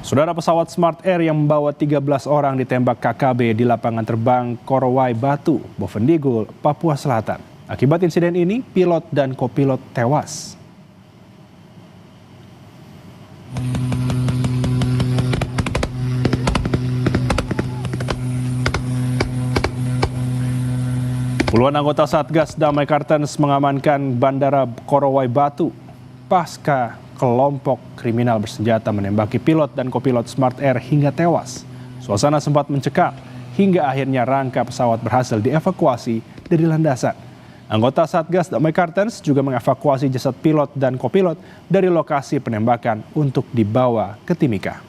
Saudara, pesawat Smart Air yang membawa 13 orang ditembak KKB di lapangan terbang Korowai Batu, Bovendigul, Papua Selatan. Akibat insiden ini, pilot dan kopilot tewas. Puluhan anggota Satgas Damai Kartens mengamankan Bandara Korowai Batu pasca kelompok kriminal bersenjata menembaki pilot dan kopilot Smart Air hingga tewas. Suasana sempat mencekam hingga akhirnya rangka pesawat berhasil dievakuasi dari landasan. Anggota Satgas Damai Kartens juga mengevakuasi jasad pilot dan kopilot dari lokasi penembakan untuk dibawa ke Timika.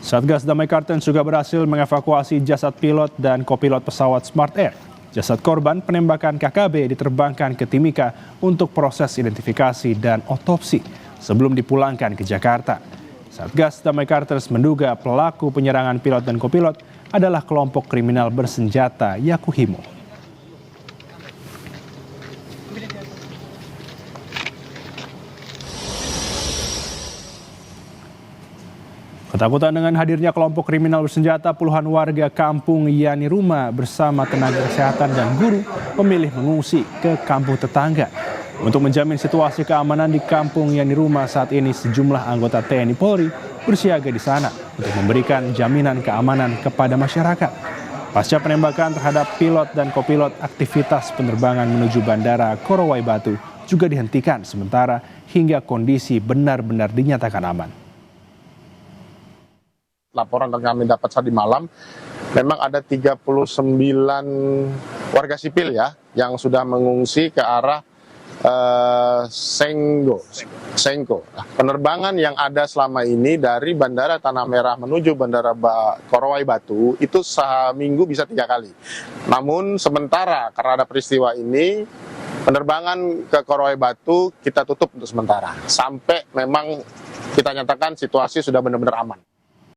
Satgas Damai Kartens juga berhasil mengevakuasi jasad pilot dan kopilot pesawat Smart Air. Jasad korban penembakan KKB diterbangkan ke Timika untuk proses identifikasi dan otopsi sebelum dipulangkan ke Jakarta. Satgas Damai Kartens menduga pelaku penyerangan pilot dan kopilot adalah kelompok kriminal bersenjata Yakuhimo. Ketakutan dengan hadirnya kelompok kriminal bersenjata, puluhan warga kampung Yaniruma bersama tenaga kesehatan dan guru memilih mengungsi ke kampung tetangga. Untuk menjamin situasi keamanan di kampung Yaniruma saat ini, sejumlah anggota TNI Polri bersiaga di sana untuk memberikan jaminan keamanan kepada masyarakat. Pasca penembakan terhadap pilot dan kopilot, aktivitas penerbangan menuju Bandara Korowai Batu juga dihentikan sementara hingga kondisi benar-benar dinyatakan aman. Laporan yang kami dapat tadi malam, memang ada 39 warga sipil ya yang sudah mengungsi ke arah Sengko. Penerbangan yang ada selama ini dari Bandara Tanah Merah menuju Bandara Korowai Batu itu seminggu bisa 3 kali. Namun sementara karena ada peristiwa ini, penerbangan ke Korowai Batu kita tutup untuk sementara sampai memang kita nyatakan situasi sudah benar-benar aman.